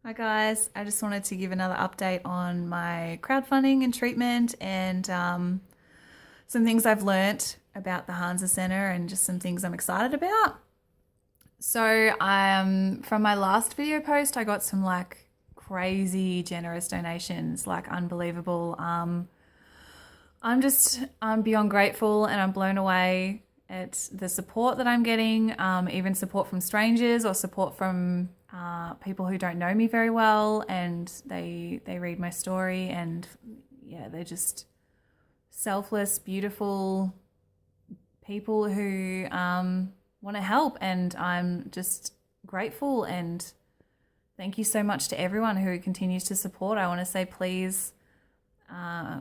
Hi guys, I just wanted to give another update on my crowdfunding and treatment and some things I've learnt about the Hansa Center and just some things I'm excited about. So, from my last video post, I got some like crazy generous donations, like unbelievable. I'm beyond grateful and I'm blown away at the support that I'm getting, even support from strangers or support from people who don't know me very well, and they read my story, and yeah, they're just selfless, beautiful people who want to help, and I'm just grateful, and thank you so much to everyone who continues to support. I want to say please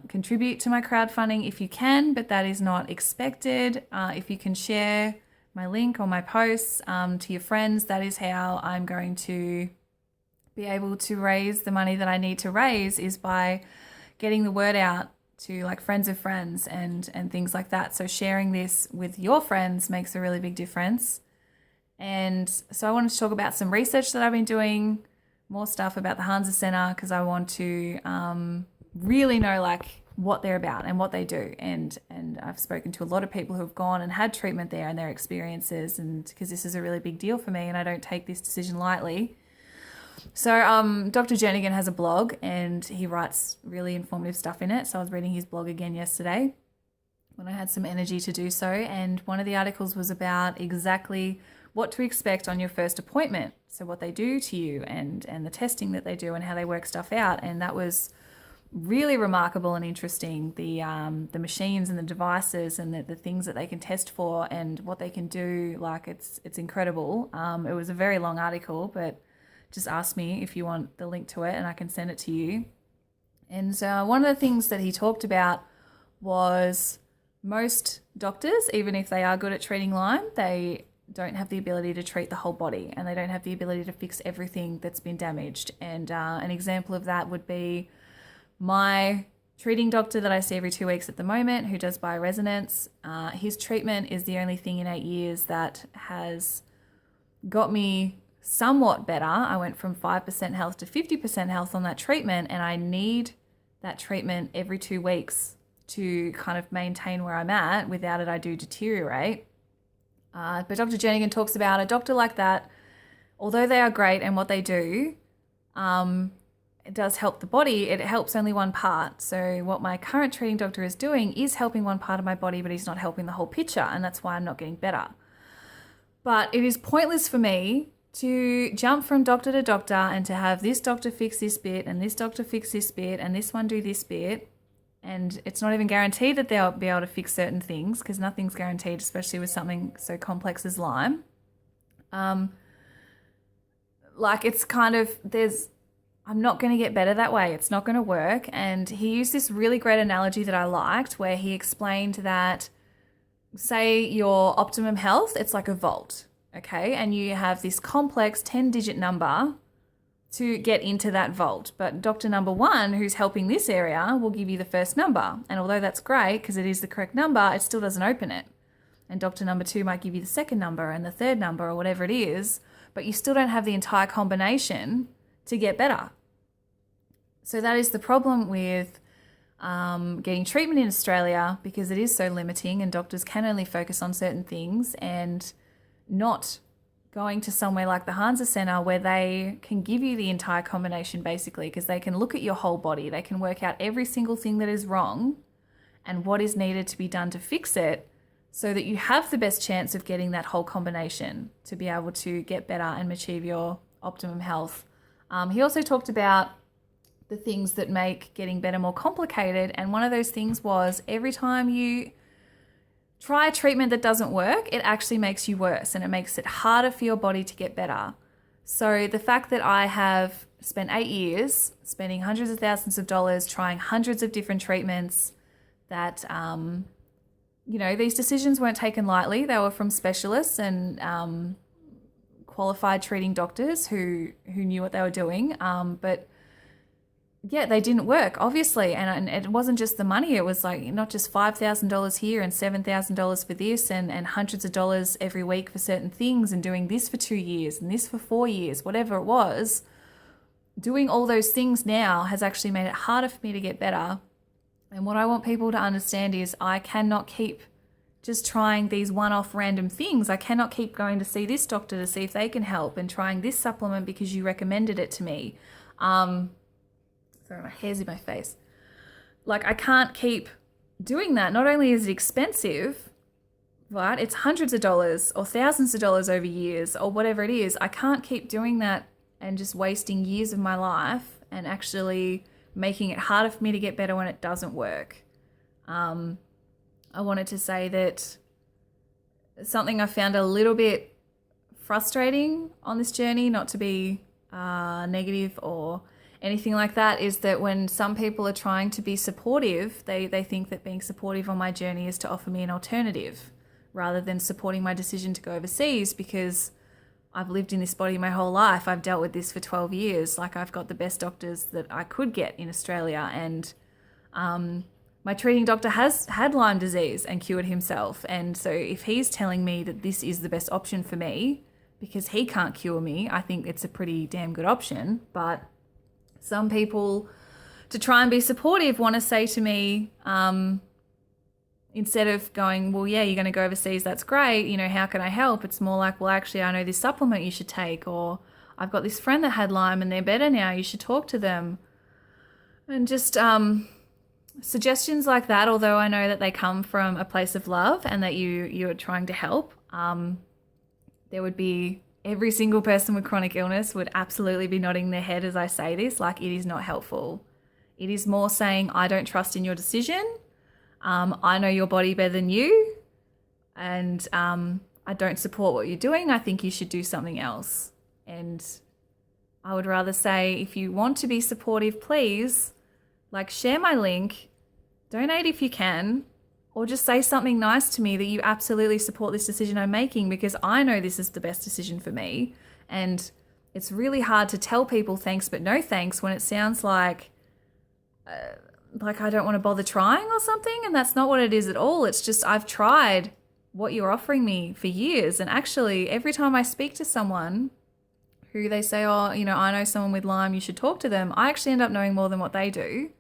contribute to my crowdfunding if you can, but that is not expected. If you can share my link or my posts to your friends, that is how I'm going to be able to raise the money that I need to raise, is by getting the word out to like friends of friends and things like that. So sharing this with your friends makes a really big difference. And so I wanted to talk about some research that I've been doing, more stuff about the Hansa Center, because I want to really know like what they're about and what they do, and I've spoken to a lot of people who have gone and had treatment there and their experiences, and because this is a really big deal for me and I don't take this decision lightly. So Dr. Jernigan has a blog and he writes really informative stuff in it, so I was reading his blog again yesterday when I had some energy to do so, and one of the articles was about exactly what to expect on your first appointment, so what they do to you and the testing that they do and how they work stuff out. And that was really remarkable and interesting. The machines and the devices and the things that they can test for and what they can do, like it's incredible. It was a very long article, but just ask me if you want the link to it and I can send it to you. And one of the things that he talked about was most doctors, even if they are good at treating Lyme, they don't have the ability to treat the whole body, and they don't have the ability to fix everything that's been damaged. And an example of that would be my treating doctor that I see every 2 weeks at the moment, who does bioresonance. His treatment is the only thing in 8 years that has got me somewhat better. I went from 5% health to 50% health on that treatment, and I need that treatment every 2 weeks to kind of maintain where I'm at. Without it, I do deteriorate. But Dr. Jernigan talks about a doctor like that, although they are great and what they do, it does help the body, it helps only one part. So what my current treating doctor is doing is helping one part of my body, but he's not helping the whole picture, and that's why I'm not getting better. But it is pointless for me to jump from doctor to doctor and to have this doctor fix this bit and this doctor fix this bit and this one do this bit. And it's not even guaranteed that they'll be able to fix certain things, because nothing's guaranteed, especially with something so complex as Lyme. Like it's kind of, I'm not going to get better that way. It's not going to work. And he used this really great analogy that I liked, where he explained that, say your optimum health, it's like a vault, okay? And you have this complex 10-digit number to get into that vault. But doctor number one, who's helping this area, will give you the first number. And although that's great because it is the correct number, it still doesn't open it. And doctor number two might give you the second number and the third number or whatever it is, but you still don't have the entire combination to get better. So that is the problem with getting treatment in Australia, because it is so limiting and doctors can only focus on certain things, and not going to somewhere like the Hansa Center where they can give you the entire combination basically, because they can look at your whole body, they can work out every single thing that is wrong and what is needed to be done to fix it, so that you have the best chance of getting that whole combination to be able to get better and achieve your optimum health. He also talked about the things that make getting better more complicated, and one of those things was every time you try a treatment that doesn't work, it actually makes you worse and it makes it harder for your body to get better. So the fact that I have spent 8 years spending hundreds of thousands of dollars trying hundreds of different treatments, that these decisions weren't taken lightly. They were from specialists and qualified treating doctors who knew what they were doing, but yeah, they didn't work, obviously. And it wasn't just the money. It was like not just $5,000 here and $7,000 for this, and hundreds of dollars every week for certain things, and doing this for 2 years and this for 4 years, whatever it was. doing all those things now has actually made it harder for me to get better. And what I want people to understand is I cannot keep just trying these one-off random things. I cannot keep going to see this doctor to see if they can help and trying this supplement because you recommended it to me. Sorry, my hair's in my face. Like, I can't keep doing that. Not only is it expensive, right? It's hundreds of dollars or thousands of dollars over years or whatever it is. I can't keep doing that and just wasting years of my life and actually making it harder for me to get better when it doesn't work. I wanted to say that something I found a little bit frustrating on this journey, not to be negative or anything like that, is that when some people are trying to be supportive, they think that being supportive on my journey is to offer me an alternative rather than supporting my decision to go overseas, because I've lived in this body my whole life. I've dealt with this for 12 years. Like, I've got the best doctors that I could get in Australia. And my treating doctor has had Lyme disease and cured himself. And so if he's telling me that this is the best option for me because he can't cure me, I think it's a pretty damn good option. But some people, to try and be supportive, want to say to me, instead of going, well, yeah, you're going to go overseas, that's great, you know, how can I help? It's more like, well, actually, I know this supplement you should take, or I've got this friend that had Lyme and they're better now, you should talk to them. And just suggestions like that, although I know that they come from a place of love and that you're trying to help, there would be, every single person with chronic illness would absolutely be nodding their head as I say this, like, it is not helpful. It is more saying, I don't trust in your decision. I know your body better than you, and I don't support what you're doing. I think you should do something else. And I would rather say, if you want to be supportive, please, like, share my link, donate if you can, or just say something nice to me that you absolutely support this decision I'm making, because I know this is the best decision for me. And it's really hard to tell people thanks but no thanks when it sounds like I don't want to bother trying or something, and that's not what it is at all. It's just, I've tried what you're offering me for years, and actually every time I speak to someone who they say, oh, you know, I know someone with Lyme, you should talk to them, I actually end up knowing more than what they do.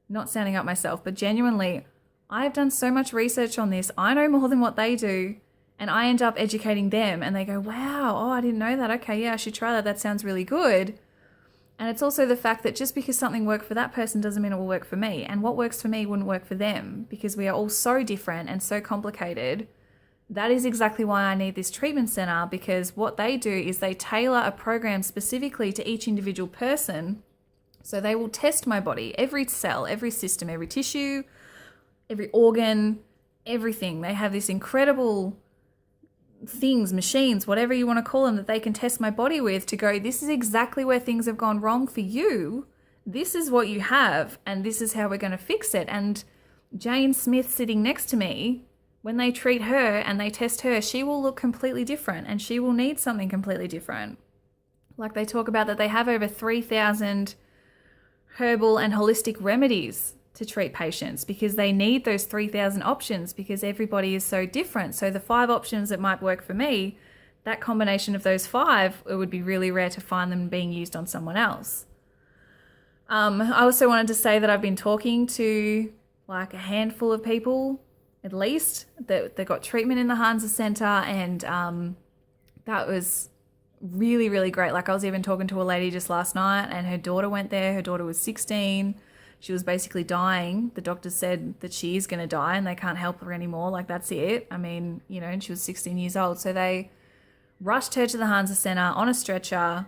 Not sounding up myself, but genuinely, I have done so much research on this. I know more than what they do, and I end up educating them, and they go, wow, oh, I didn't know that. Okay, yeah, I should try that. That sounds really good. And it's also the fact that just because something worked for that person doesn't mean it will work for me. And what works for me wouldn't work for them, because we are all so different and so complicated. That is exactly why I need this treatment center, because what they do is they tailor a program specifically to each individual person. So they will test my body, every cell, every system, every tissue, every organ, everything. They have this incredible things, machines, whatever you want to call them, that they can test my body with to go, this is exactly where things have gone wrong for you. This is what you have, and this is how we're going to fix it. And Jane Smith sitting next to me, when they treat her and they test her, she will look completely different and she will need something completely different. Like, they talk about that they have over 3,000 herbal and holistic remedies to treat patients, because they need those 3,000 options, because everybody is so different. So the 5 options that might work for me, that combination of those 5, it would be really rare to find them being used on someone else. I also wanted to say that I've been talking to like a handful of people, at least, that got treatment in the Hansa Centre, and that was really, really great. Like, I was even talking to a lady just last night, and her daughter went there. Her daughter was 16. She was basically dying. The doctor said that she is going to die and they can't help her anymore. Like, that's it. I mean, you know, and she was 16 years old. So they rushed her to the Hansa Centre on a stretcher.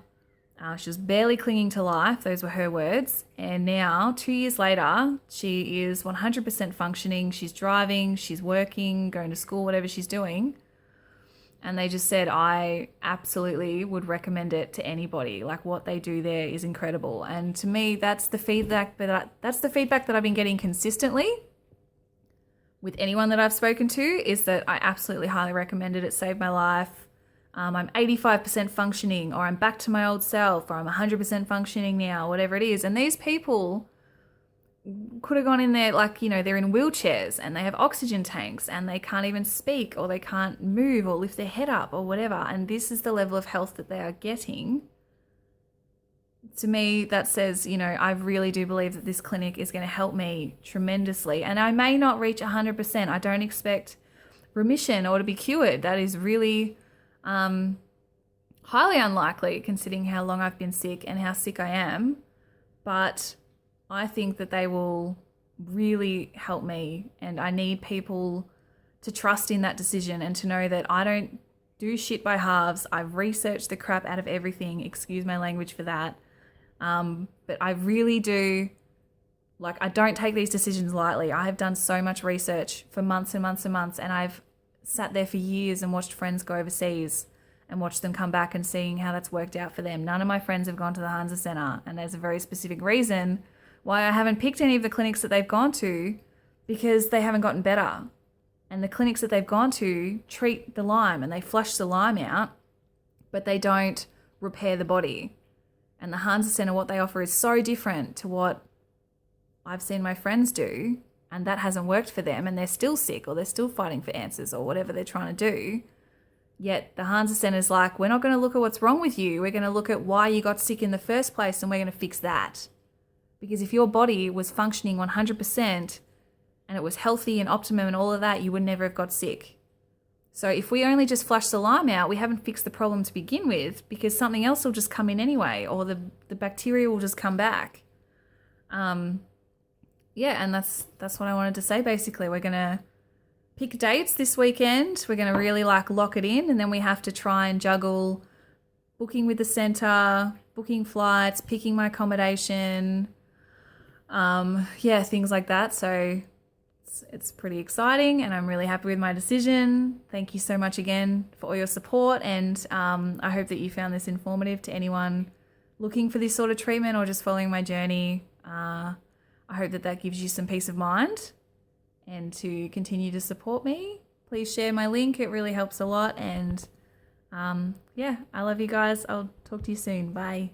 She was barely clinging to life. Those were her words. And now, 2 years later, she is 100% functioning. She's driving, she's working, going to school, whatever she's doing. And they just said, I absolutely would recommend it to anybody. Like, what they do there is incredible. And to me, that's the feedback that I've been getting consistently with anyone that I've spoken to, is that I absolutely highly recommend it. It saved my life. I'm 85% functioning, or I'm back to my old self, or I'm 100% functioning now, whatever it is. And these people could have gone in there, like, you know, they're in wheelchairs and they have oxygen tanks and they can't even speak, or they can't move or lift their head up or whatever. And this is the level of health that they are getting to me, that says, I really do believe that this clinic is going to help me tremendously. And I may not reach 100%. I don't expect remission or to be cured. That is really highly unlikely considering how long I've been sick and how sick I am. But I think that they will really help me. And I need people to trust in that decision and to know that I don't do shit by halves. I've researched the crap out of everything. Excuse my language for that. But I really do, I don't take these decisions lightly. I have done so much research for months and months and months, and I've sat there for years and watched friends go overseas and watched them come back and seeing how that's worked out for them. None of my friends have gone to the Hansa Centre, and there's a very specific reason why I haven't picked any of the clinics that they've gone to, because they haven't gotten better. And the clinics that they've gone to treat the Lyme and they flush the Lyme out, but they don't repair the body. And the Hansa Centre, what they offer is so different to what I've seen my friends do, and that hasn't worked for them, and they're still sick or they're still fighting for answers or whatever they're trying to do. Yet the Hansa Centre is like, we're not going to look at what's wrong with you. We're going to look at why you got sick in the first place, and we're going to fix that. Because if your body was functioning 100% and it was healthy and optimum and all of that, you would never have got sick. So if we only just flush the Lyme out, we haven't fixed the problem to begin with, because something else will just come in anyway, or the bacteria will just come back. And that's what I wanted to say basically. We're going to pick dates this weekend. We're going to really lock it in, and then we have to try and juggle booking with the centre, booking flights, picking my accommodation, things like that. So it's pretty exciting, and I'm really happy with my decision. Thank you so much again for all your support, and I hope that you found this informative to anyone looking for this sort of treatment or just following my journey. I hope that gives you some peace of mind, and to continue to support me, please share my link. It really helps a lot, and I love you guys. I'll talk to you soon. Bye.